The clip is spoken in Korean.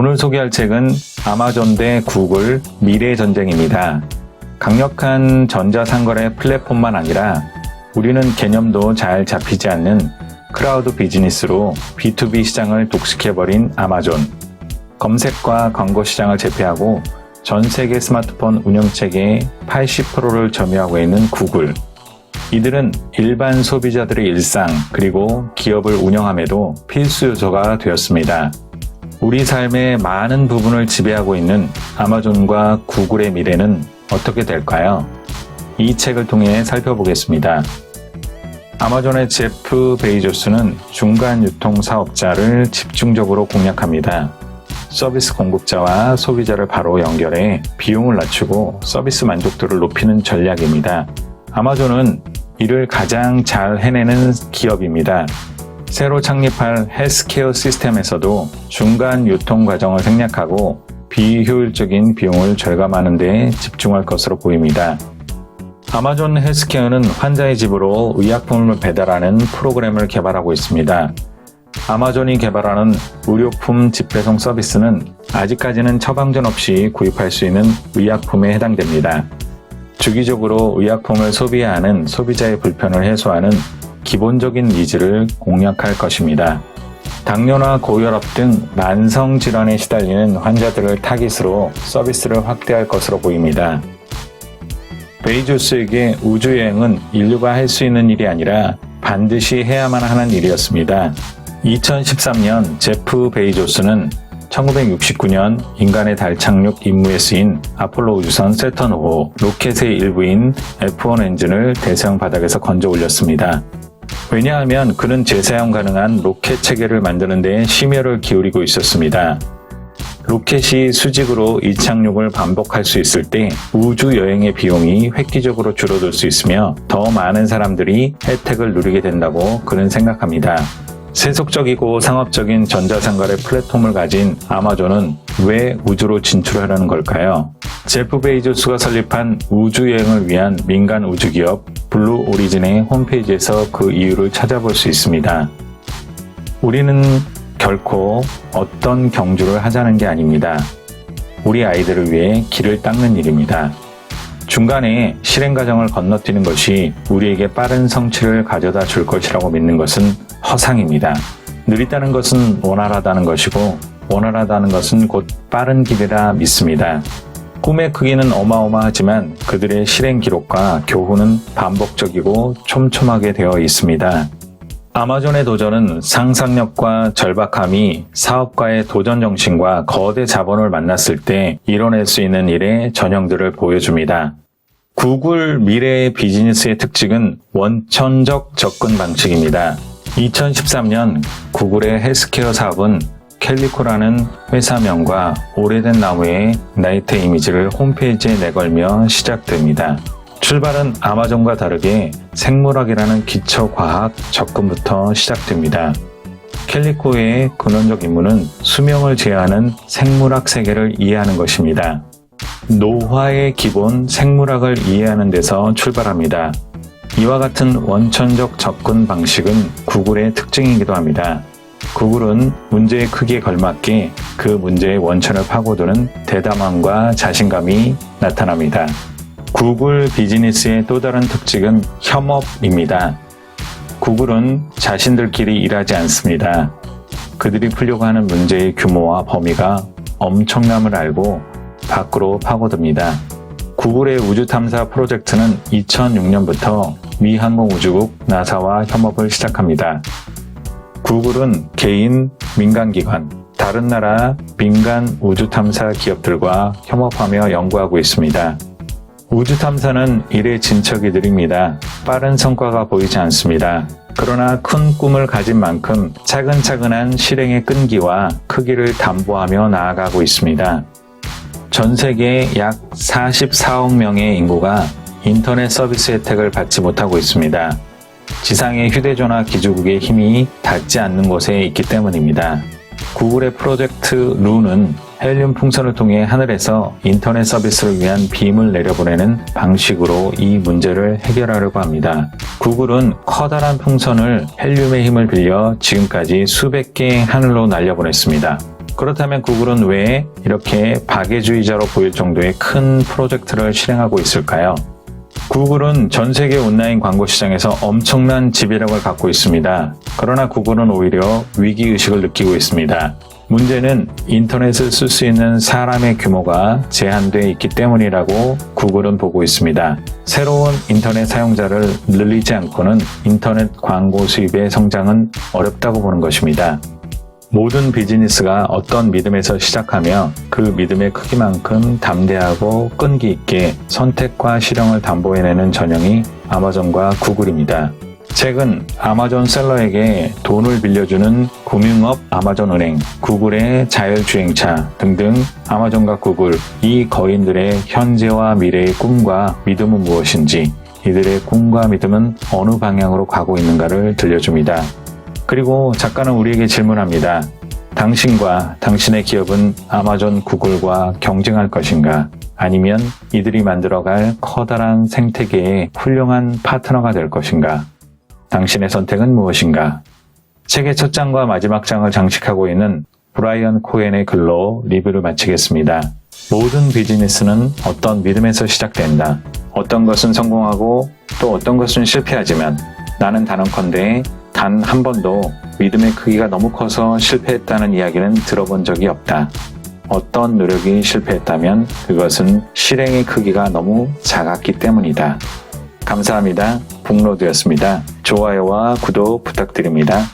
오늘 소개할 책은 아마존 대 구글 미래 전쟁입니다. 강력한 전자상거래 플랫폼만 아니라 우리는 개념도 잘 잡히지 않는 클라우드 비즈니스로 B2B 시장을 독식해버린 아마존, 검색과 광고 시장을 제패하고 전 세계 스마트폰 운영체계의 80%를 점유하고 있는 구글. 이들은 일반 소비자들의 일상 그리고 기업을 운영함에도 필수 요소가 되었습니다. 우리 삶의 많은 부분을 지배하고 있는 아마존과 구글의 미래는 어떻게 될까요? 이 책을 통해 살펴보겠습니다. 아마존의 제프 베이조스는 중간 유통 사업자를 집중적으로 공략합니다. 서비스 공급자와 소비자를 바로 연결해 비용을 낮추고 서비스 만족도를 높이는 전략입니다. 아마존은 이를 가장 잘 해내는 기업입니다. 새로 창립할 헬스케어 시스템에서도 중간 유통 과정을 생략하고 비효율적인 비용을 절감하는 데 집중할 것으로 보입니다. 아마존 헬스케어는 환자의 집으로 의약품을 배달하는 프로그램을 개발하고 있습니다. 아마존이 개발하는 의료품 집배송 서비스는 아직까지는 처방전 없이 구입할 수 있는 의약품에 해당됩니다. 주기적으로 의약품을 소비해야 하는 소비자의 불편을 해소하는 기본적인 니즈를 공략할 것입니다. 당뇨나 고혈압 등 만성 질환에 시달리는 환자들을 타깃으로 서비스를 확대할 것으로 보입니다. 베이조스에게 우주여행은 인류가 할 수 있는 일이 아니라 반드시 해야만 하는 일이었습니다. 2013년 제프 베이조스는 1969년 인간의 달 착륙 임무에 쓰인 아폴로 우주선 세턴 5 로켓의 일부인 F1 엔진을 대서양 바닥에서 건져 올렸습니다. 왜냐하면 그는 재사용 가능한 로켓 체계를 만드는 데 심혈을 기울이고 있었습니다. 로켓이 수직으로 이착륙을 반복할 수 있을 때 우주 여행의 비용이 획기적으로 줄어들 수 있으며 더 많은 사람들이 혜택을 누리게 된다고 그는 생각합니다. 세속적이고 상업적인 전자상거래 플랫폼을 가진 아마존은 왜 우주로 진출하려는 걸까요? 제프 베이조스가 설립한 우주여행을 위한 민간 우주기업 블루 오리진의 홈페이지에서 그 이유를 찾아볼 수 있습니다. 우리는 결코 어떤 경주를 하자는 게 아닙니다. 우리 아이들을 위해 길을 닦는 일입니다. 중간에 실행 과정을 건너뛰는 것이 우리에게 빠른 성취를 가져다 줄 것이라고 믿는 것은 허상입니다. 느리다는 것은 원활하다는 것이고 원활하다는 것은 곧 빠른 길이라 믿습니다. 꿈의 크기는 어마어마하지만 그들의 실행 기록과 교훈은 반복적이고 촘촘하게 되어 있습니다. 아마존의 도전은 상상력과 절박함이 사업가의 도전 정신과 거대 자본을 만났을 때 이뤄낼 수 있는 일의 전형들을 보여줍니다. 구글 미래의 비즈니스의 특징은 원천적 접근 방식입니다. 2013년 구글의 헬스케어 사업은 캘리코라는 회사명과 오래된 나무의 나이트 이미지를 홈페이지에 내걸며 시작됩니다. 출발은 아마존과 다르게 생물학이라는 기초과학 접근부터 시작됩니다. 캘리코의 근원적 임무는 수명을 제어하는 생물학 세계를 이해하는 것입니다. 노화의 기본 생물학을 이해하는 데서 출발합니다. 이와 같은 원천적 접근 방식은 구글의 특징이기도 합니다. 구글은 문제의 크기에 걸맞게 그 문제의 원천을 파고드는 대담함과 자신감이 나타납니다. 구글 비즈니스의 또 다른 특징은 협업입니다. 구글은 자신들끼리 일하지 않습니다. 그들이 풀려고 하는 문제의 규모와 범위가 엄청남을 알고 밖으로 파고듭니다. 구글의 우주 탐사 프로젝트는 2006년부터 미 항공우주국 나사와 협업을 시작합니다. 구글은 개인, 민간기관, 다른 나라 민간 우주 탐사 기업들과 협업하며 연구하고 있습니다. 우주 탐사는 일의 진척이 느립니다. 빠른 성과가 보이지 않습니다. 그러나 큰 꿈을 가진 만큼 차근차근한 실행의 끈기와 크기를 담보하며 나아가고 있습니다. 전 세계 약 44억 명의 인구가 인터넷 서비스 혜택을 받지 못하고 있습니다. 지상의 휴대전화 기지국의 힘이 닿지 않는 곳에 있기 때문입니다. 구글의 프로젝트 루는 헬륨 풍선을 통해 하늘에서 인터넷 서비스를 위한 빔을 내려보내는 방식으로 이 문제를 해결하려고 합니다. 구글은 커다란 풍선을 헬륨의 힘을 빌려 지금까지 수백 개의 하늘로 날려보냈습니다. 그렇다면 구글은 왜 이렇게 박애주의자로 보일 정도의 큰 프로젝트를 실행하고 있을까요? 구글은 전 세계 온라인 광고 시장에서 엄청난 지배력을 갖고 있습니다. 그러나 구글은 오히려 위기의식을 느끼고 있습니다. 문제는 인터넷을 쓸 수 있는 사람의 규모가 제한되어 있기 때문이라고 구글은 보고 있습니다. 새로운 인터넷 사용자를 늘리지 않고는 인터넷 광고 수입의 성장은 어렵다고 보는 것입니다. 모든 비즈니스가 어떤 믿음에서 시작하며 그 믿음의 크기만큼 담대하고 끈기 있게 선택과 실행을 담보해내는 전형이 아마존과 구글입니다. 최근 아마존 셀러에게 돈을 빌려주는 금융업 아마존은행, 구글의 자율주행차 등등 아마존과 구글, 이 거인들의 현재와 미래의 꿈과 믿음은 무엇인지, 이들의 꿈과 믿음은 어느 방향으로 가고 있는가를 들려줍니다. 그리고 작가는 우리에게 질문합니다. 당신과 당신의 기업은 아마존, 구글과 경쟁할 것인가? 아니면 이들이 만들어갈 커다란 생태계의 훌륭한 파트너가 될 것인가? 당신의 선택은 무엇인가? 책의 첫 장과 마지막 장을 장식하고 있는 브라이언 코엔의 글로 리뷰를 마치겠습니다. 모든 비즈니스는 어떤 믿음에서 시작된다. 어떤 것은 성공하고 또 어떤 것은 실패하지만 나는 단언컨대 단 한 번도 믿음의 크기가 너무 커서 실패했다는 이야기는 들어본 적이 없다. 어떤 노력이 실패했다면 그것은 실행의 크기가 너무 작았기 때문이다. 감사합니다. 북로드였습니다. 좋아요와 구독 부탁드립니다.